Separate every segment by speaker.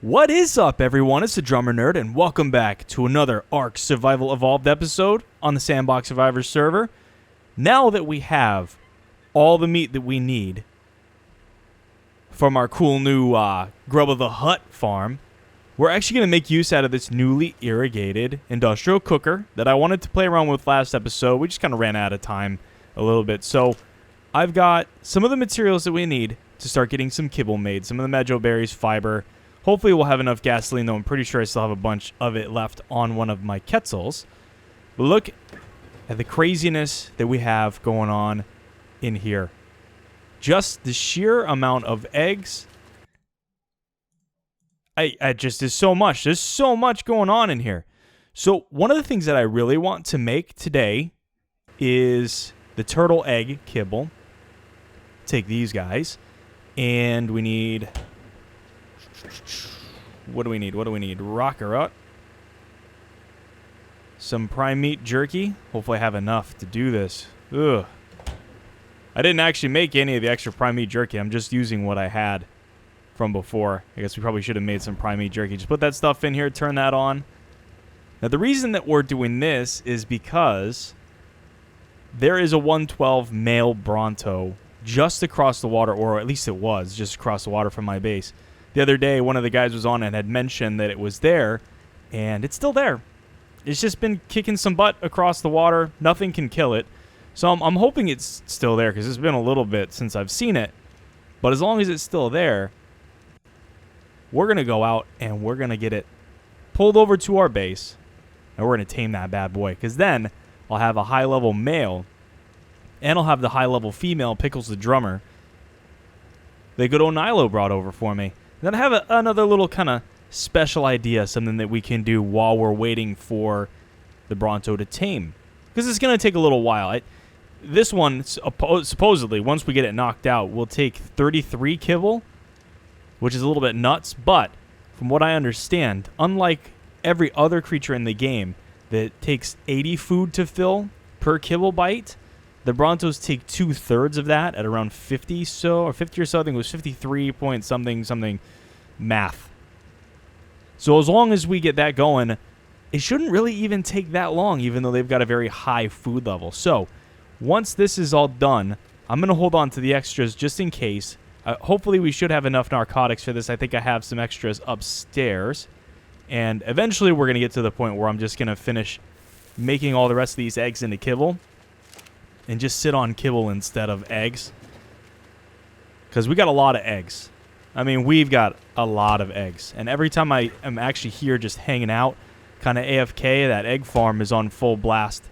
Speaker 1: What is up, everyone? It's the Drummer Nerd, and welcome back to another ARK Survival Evolved episode on the Sandbox Survivors server. Now that we have all the meat that we need from our cool new Grub of the Hut farm, we're actually going to make use out of this newly irrigated industrial cooker that I wanted to play around with last episode. We just kind of ran out of time a little bit. So I've got some of the materials that we need to start getting some kibble made. Some of the medjool berries, fiber. Hopefully we'll have enough gasoline, though I'm pretty sure I still have a bunch of it left on one of my quetzals. But look at the craziness that we have going on in here. Just the sheer amount of eggs. I just, there's so much. There's so much going on in here. So one of the things that I really want to make today is the turtle egg kibble. Take these guys. And we need... What do we need? Rockerut. Some prime meat jerky. Hopefully I have enough to do this. Ugh. I didn't actually make any of the extra prime meat jerky. I'm just using what I had from before. I guess we probably should have made some prime meat jerky. Just put that stuff in here, turn that on. Now the reason that we're doing this is because there is a 112 male Bronto just across the water, or at least it was just across the water from my base. The other day, one of the guys was on and had mentioned that it was there, and it's still there. It's just been kicking some butt across the water. Nothing can kill it. So I'm hoping it's still there, because it's been a little bit since I've seen it. But as long as it's still there, we're going to go out and we're going to get it pulled over to our base, and we're going to tame that bad boy. Because then I'll have a high-level male, and I'll have the high-level female, Pickles the drummer, that good old Nilo brought over for me. Then I have another little kind of special idea, something that we can do while we're waiting for the Bronto to tame. Because it's going to take a little while. This one, supposedly, once we get it knocked out, will take 33 kibble, which is a little bit nuts. But from what I understand, unlike every other creature in the game that takes 80 food to fill per kibble bite, the Brontos take 2/3 of that at around 50 or so. I think it was 53 point something math. So as long as we get that going, it shouldn't really even take that long, even though they've got a very high food level. So once this is all done, I'm going to hold on to the extras just in case. Hopefully we should have enough narcotics for this. I think I have some extras upstairs. And eventually we're going to get to the point where I'm just going to finish making all the rest of these eggs into kibble. And just sit on kibble instead of eggs. Because we got a lot of eggs. I mean, we've got a lot of eggs. And every time I am actually here just hanging out, kind of AFK, that egg farm is on full blast.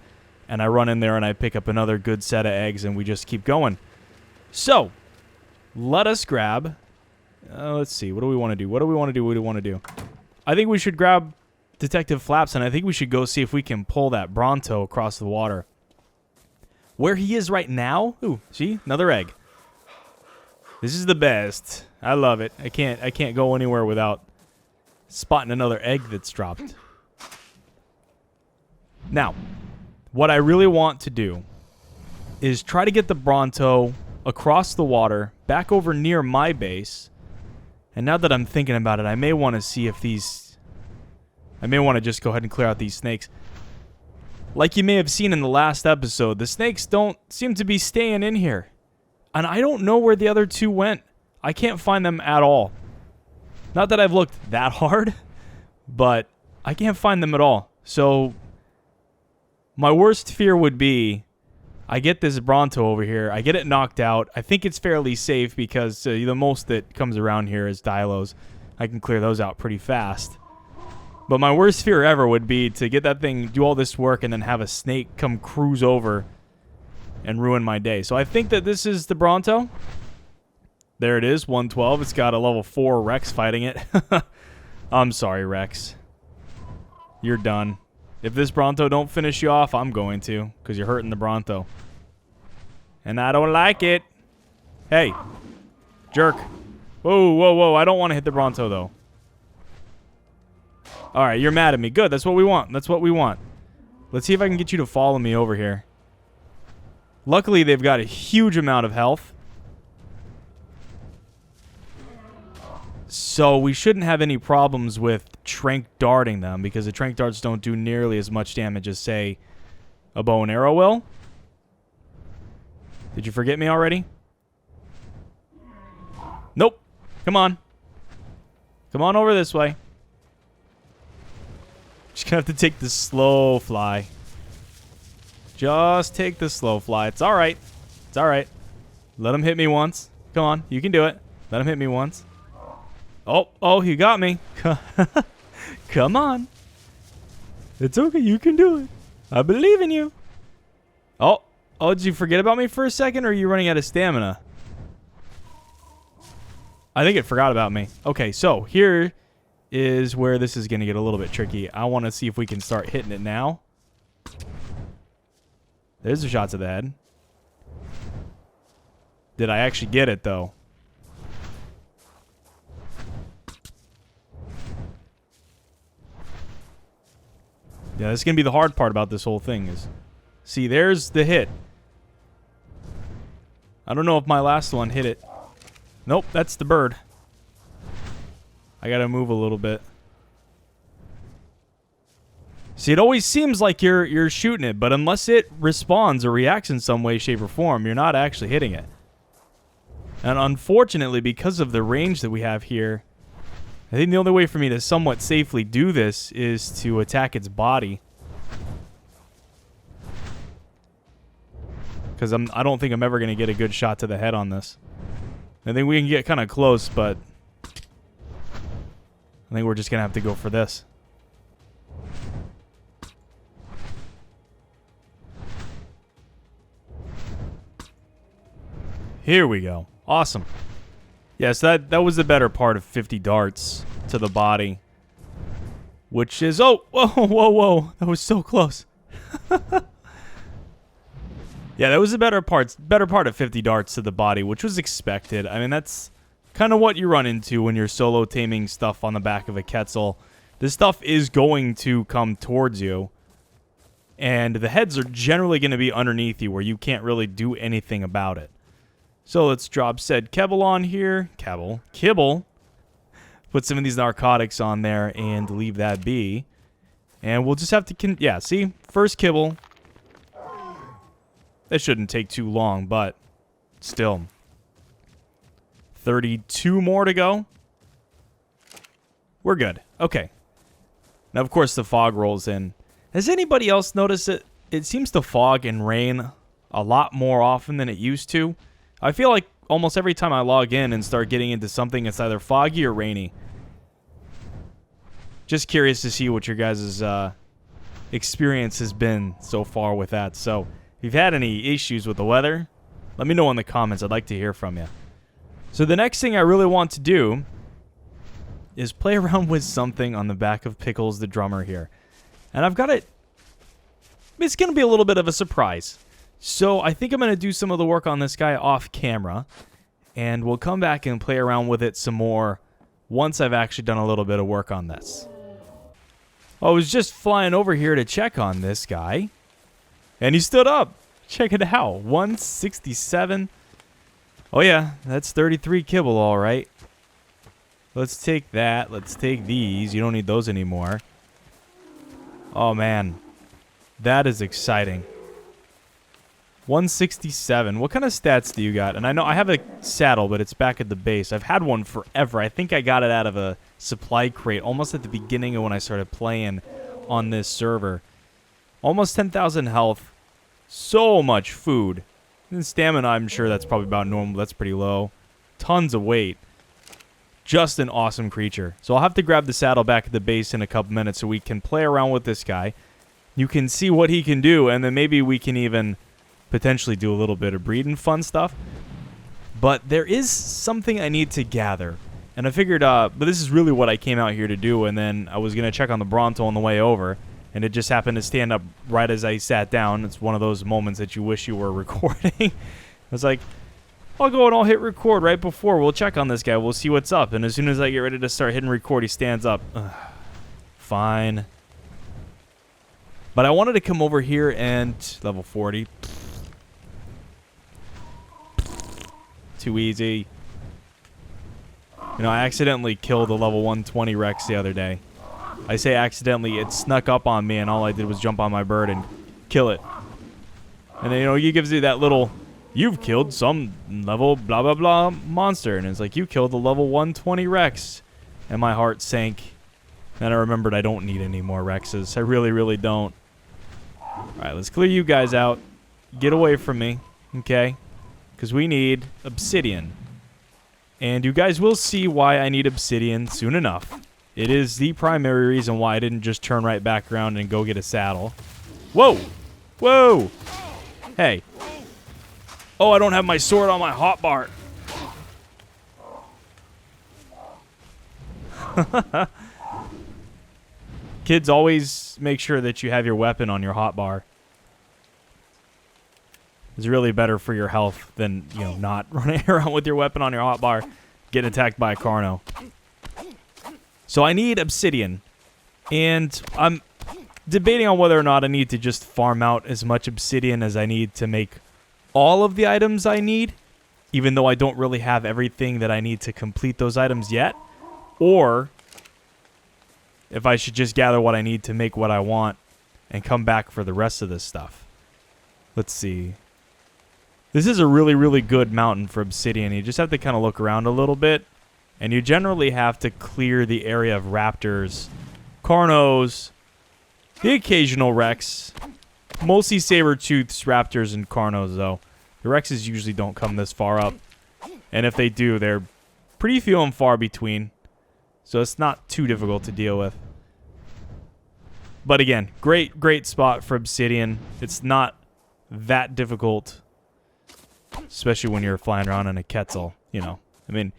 Speaker 1: And I run in there and I pick up another good set of eggs and we just keep going. So, let us grab... let's see, what do we want to do? I think we should grab Detective Flaps, and I think we should go see if we can pull that Bronto across the water. Where he is right now, ooh, see, another egg. This is the best. I love it. I can't go anywhere without spotting another egg that's dropped. Now, what I really want to do is try to get the Bronto across the water, back over near my base. And now that I'm thinking about it, I may want to see if these... I may want to just go ahead and clear out these snakes. Like you may have seen in the last episode, the snakes don't seem to be staying in here. And I don't know where the other two went. I can't find them at all. Not that I've looked that hard, but I can't find them at all. So, my worst fear would be, I get this Bronto over here, I get it knocked out. I think it's fairly safe because the most that comes around here is Dilos. I can clear those out pretty fast. But my worst fear ever would be to get that thing, do all this work, and then have a snake come cruise over and ruin my day. So I think that this is the Bronto. There it is, 112. It's got a level 4 Rex fighting it. I'm sorry, Rex. You're done. If this Bronto don't finish you off, I'm going to, because you're hurting the Bronto. And I don't like it. Hey, jerk. Whoa. I don't want to hit the Bronto, though. All right, you're mad at me. Good, that's what we want. Let's see if I can get you to follow me over here. Luckily, they've got a huge amount of health. So we shouldn't have any problems with tranq darting them, because the tranq darts don't do nearly as much damage as, say, a bow and arrow will. Did you forget me already? Nope. Come on. Come on over this way. Just gonna have to take the slow fly. Just take the slow fly. It's alright. It's alright. Let him hit me once. Come on. You can do it. Let him hit me once. Oh, he got me. Come on. It's okay. You can do it. I believe in you. Oh, did you forget about me for a second, or are you running out of stamina? I think it forgot about me. Okay, so here is where this is going to get a little bit tricky. I want to see if we can start hitting it now. There's a shot to the head. Did I actually get it, though? Yeah, this is going to be the hard part about this whole thing is... See, there's the hit. I don't know if my last one hit it. Nope, that's the bird. I got to move a little bit. See, it always seems like you're shooting it, but unless it responds or reacts in some way, shape, or form, you're not actually hitting it. And unfortunately, because of the range that we have here, I think the only way for me to somewhat safely do this is to attack its body. Because I don't think I'm ever going to get a good shot to the head on this. I think we can get kind of close, but I think we're just going to have to go for this. Here we go. Awesome. Yes, that was the better part of 50 darts to the body. Which is... Oh! Whoa. That was so close. Yeah, that was the better part of 50 darts to the body, which was expected. I mean, that's kind of what you run into when you're solo taming stuff on the back of a Quetzal. This stuff is going to come towards you. And the heads are generally going to be underneath you where you can't really do anything about it. So let's drop said kibble on here. Kibble. Put some of these narcotics on there and leave that be. And we'll just have to... Yeah, see? First kibble. That shouldn't take too long, but still. 32 more to go. We're good. Okay. Now, of course, the fog rolls in. Has anybody else noticed it? It seems to fog and rain a lot more often than it used to. I feel like almost every time I log in and start getting into something, it's either foggy or rainy. Just curious to see what your guys' experience has been so far with that. So, if you've had any issues with the weather, let me know in the comments. I'd like to hear from you. So the next thing I really want to do is play around with something on the back of Pickles the drummer here. And I've got it. It's going to be a little bit of a surprise. So I think I'm going to do some of the work on this guy off camera. And we'll come back and play around with it some more once I've actually done a little bit of work on this. I was just flying over here to check on this guy. And he stood up. Check it out. 167. Oh, yeah. That's 33 kibble, all right. Let's take that. Let's take these. You don't need those anymore. Oh, man. That is exciting. 167. What kind of stats do you got? And I know I have a saddle, but it's back at the base. I've had one forever. I think I got it out of a supply crate almost at the beginning of when I started playing on this server. Almost 10,000 health. So much food. And stamina, I'm sure that's probably about normal. That's pretty low. Tons of weight. Just an awesome creature. So I'll have to grab the saddle back at the base in a couple minutes so we can play around with this guy. You can see what he can do, and then maybe we can even potentially do a little bit of breeding fun stuff. But there is something I need to gather. And I figured, but this is really what I came out here to do, and then I was going to check on the Bronto on the way over. And it just happened to stand up right as I sat down. It's one of those moments that you wish you were recording. I was like, I'll go and I'll hit record right before. We'll check on this guy. We'll see what's up. And as soon as I get ready to start hitting record, he stands up. Fine. But I wanted to come over here and... Level 40. Too easy. Come You know, I accidentally killed a level 120 Rex the other day. I say accidentally, it snuck up on me and all I did was jump on my bird and kill it. And then, you know, he gives you that little, you've killed some level blah blah blah monster. And it's like, you killed the level 120 Rex. And my heart sank. Then I remembered I don't need any more Rexes. I really, really don't. Alright, let's clear you guys out. Get away from me. Okay? Because we need obsidian. And you guys will see why I need obsidian soon enough. It is the primary reason why I didn't just turn right back around and go get a saddle. Whoa! Whoa! Hey. Oh, I don't have my sword on my hotbar. Kids, always make sure that you have your weapon on your hotbar. It's really better for your health than, you know, not running around with your weapon on your hotbar, getting attacked by a Carno. So I need obsidian, and I'm debating on whether or not I need to just farm out as much obsidian as I need to make all of the items I need, even though I don't really have everything that I need to complete those items yet, or if I should just gather what I need to make what I want and come back for the rest of this stuff. Let's see. This is a really, really good mountain for obsidian. You just have to kind of look around a little bit. And you generally have to clear the area of raptors, Carnos, the occasional Rex. Mostly saber-toothed raptors and Carnos, though. The Rexes usually don't come this far up. And if they do, they're pretty few and far between. So it's not too difficult to deal with. But again, great, great spot for obsidian. It's not that difficult. Especially when you're flying around in a Quetzal, you know. I mean,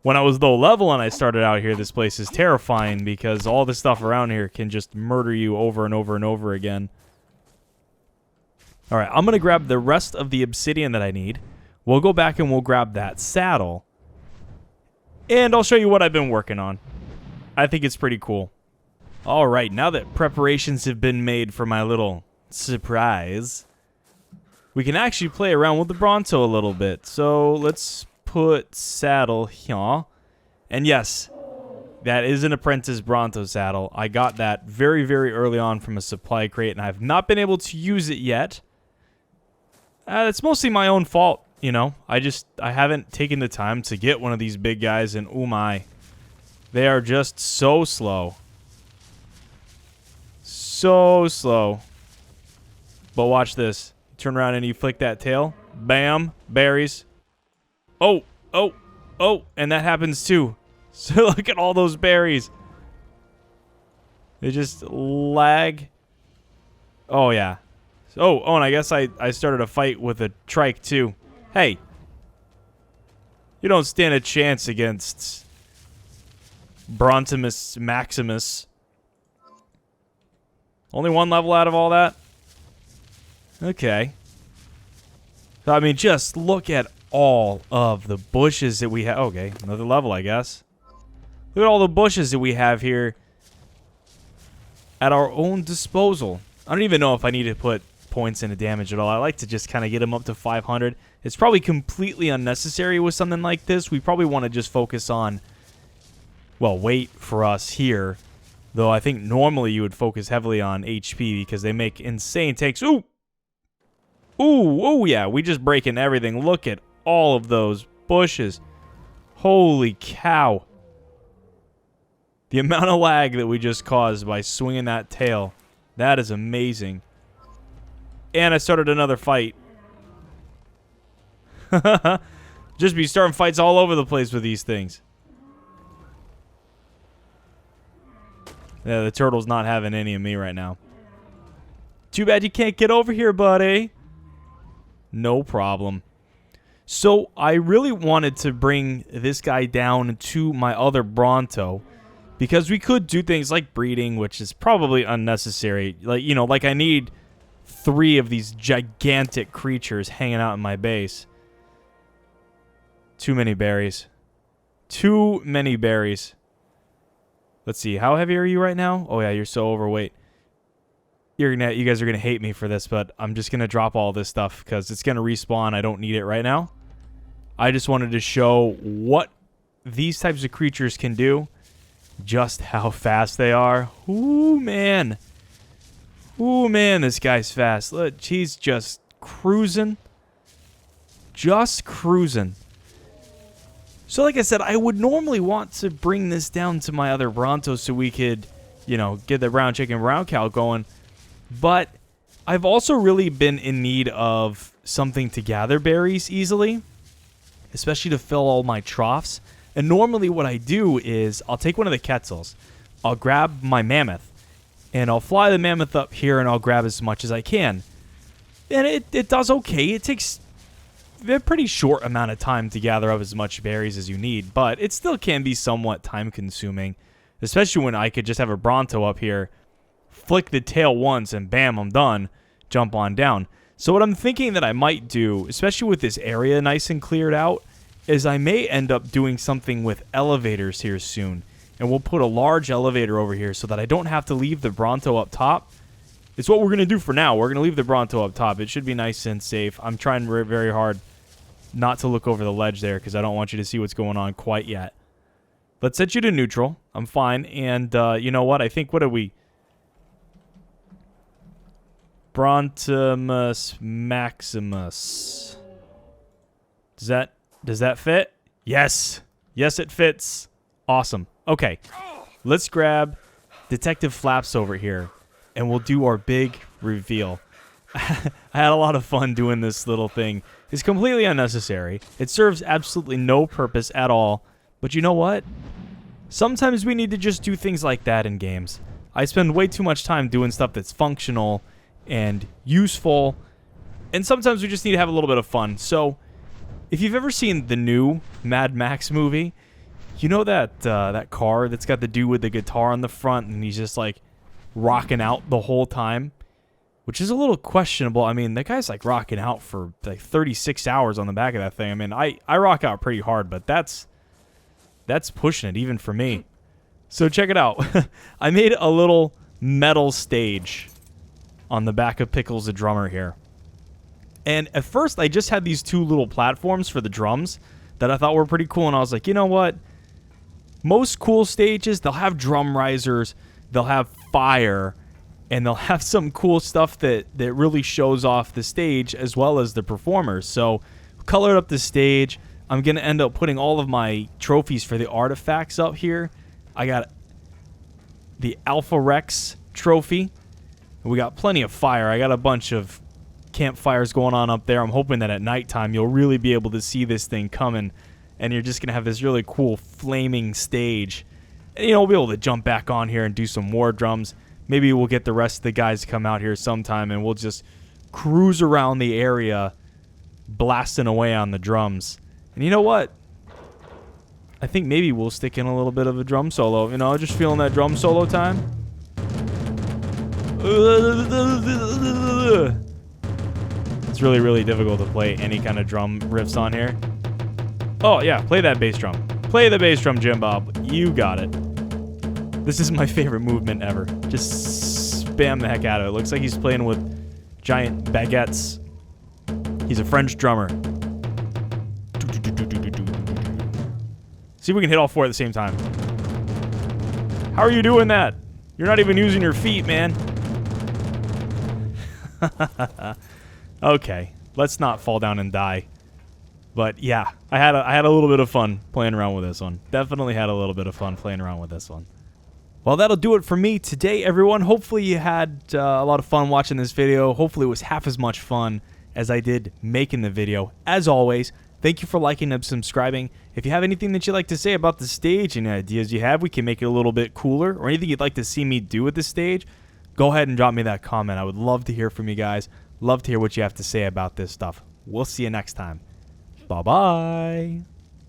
Speaker 1: when I was low level and I started out here, this place is terrifying because all the stuff around here can just murder you over and over and over again. Alright, I'm going to grab the rest of the obsidian that I need. We'll go back and we'll grab that saddle. And I'll show you what I've been working on. I think it's pretty cool. Alright, now that preparations have been made for my little surprise, we can actually play around with the Bronto a little bit. So let's put saddle here. And yes, that is an apprentice Bronto saddle. I got that very, very early on from a supply crate, and I've not been able to use it yet. It's mostly my own fault, you know. I haven't taken the time to get one of these big guys, and oh my, they are just so slow. So slow. But watch this. Turn around and you flick that tail. Bam. Berries. Oh. Oh. Oh. And that happens too. So look at all those berries. They just lag. Oh, yeah. Oh, and I guess I started a fight with a trike too. Hey. You don't stand a chance against Brontimus Maximus. Only one level out of all that? Okay. So, I mean, just look at all of the bushes that we have. Okay, another level, I guess. Look at all the bushes that we have here at our own disposal. I don't even know if I need to put points into damage at all. I like to just kind of get them up to 500. It's probably completely unnecessary with something like this. We probably want to just focus on, well, weight for us here. Though I think normally you would focus heavily on HP because they make insane takes. Ooh! Ooh, oh yeah, we just breaking everything. Look at all of those bushes. Holy cow. The amount of lag that we just caused by swinging that tail. That is amazing. And I started another fight. Just be starting fights all over the place with these things. Yeah, the turtle's not having any of me right now. Too bad you can't get over here, buddy. No problem. So, I really wanted to bring this guy down to my other Bronto. Because we could do things like breeding, which is probably unnecessary. Like, you know, like I need 3 of these gigantic creatures hanging out in my base. Too many berries. Too many berries. Let's see, how heavy are you right now? Oh yeah, you're so overweight. You guys are gonna hate me for this, but I'm just gonna drop all this stuff because it's gonna respawn. I don't need it right now. I just wanted to show what these types of creatures can do, just how fast they are. Ooh, man. Ooh, man, this guy's fast. Look, he's just cruising. Just cruising. So like I said, I would normally want to bring this down to my other Brontos so we could, you know, get the brown chicken, brown cow going. But I've also really been in need of something to gather berries easily, especially to fill all my troughs. And normally what I do is I'll take one of the Quetzals, I'll grab my mammoth, and I'll fly the mammoth up here and I'll grab as much as I can. And it does okay. It takes a pretty short amount of time to gather up as much berries as you need, but it still can be somewhat time consuming, especially when I could just have a Bronto up here, flick the tail once and bam, I'm done, jump on down. So what I'm thinking that I might do, especially with this area nice and cleared out, is I may end up doing something with elevators here soon. And we'll put a large elevator over here so that I don't have to leave the Bronto up top. It's what we're going to do for now. We're going to leave the Bronto up top. It should be nice and safe. I'm trying very hard not to look over the ledge there because I don't want you to see what's going on quite yet. Let's set you to neutral. I'm fine. And you know what? I think, what are we? Brontimus Maximus. Does that fit? Yes. Yes, it fits. Awesome. Okay. Let's grab Detective Flaps over here, and we'll do our big reveal. I had a lot of fun doing this little thing. It's completely unnecessary. It serves absolutely no purpose at all. But you know what? Sometimes we need to just do things like that in games. I spend way too much time doing stuff that's functional and useful, and sometimes we just need to have a little bit of fun. So, if you've ever seen the new Mad Max movie, you know that that car that's got the dude with the guitar on the front and he's just like rocking out the whole time, which is a little questionable. I mean, that guy's like rocking out for like 36 hours on the back of that thing. I mean, I rock out pretty hard, but that's pushing it even for me. So check it out. I made a little metal stage on the back of Pickles the drummer here. And at first, I just had these two little platforms for the drums that I thought were pretty cool. And I was like, you know what? Most cool stages, they'll have drum risers, they'll have fire, and they'll have some cool stuff that really shows off the stage as well as the performers. So, colored up the stage. I'm going to end up putting all of my trophies for the artifacts up here. I got the Alpha Rex trophy. We got plenty of fire. I got a bunch of campfires going on up there. I'm hoping that at nighttime you'll really be able to see this thing coming, and you're just going to have this really cool flaming stage. And, you know, we'll be able to jump back on here and do some war drums. Maybe we'll get the rest of the guys to come out here sometime, and we'll just cruise around the area blasting away on the drums. And you know what? I think maybe we'll stick in a little bit of a drum solo. You know, just feeling that drum solo time. It's really difficult to play any kind of drum riffs on here. Oh, yeah, play that bass drum. Play the bass drum, Jim Bob. You got it. This is my favorite movement ever. Just spam the heck out of it. Looks like he's playing with giant baguettes. He's a French drummer. See if we can hit all four at the same time. How are you doing that? You're not even using your feet, man. Okay, let's not fall down and die. But yeah, I had a little bit of fun playing around with this one. Definitely had a little bit of fun playing around with this one. Well, that'll do it for me today, everyone. Hopefully you had a lot of fun watching this video. Hopefully it was half as much fun as I did making the video. As always, thank you for liking and subscribing. If you have anything that you'd like to say about the stage, any ideas you have, we can make it a little bit cooler, or anything you'd like to see me do with the stage, go ahead and drop me that comment. I would love to hear from you guys. Love to hear what you have to say about this stuff. We'll see you next time. Bye-bye.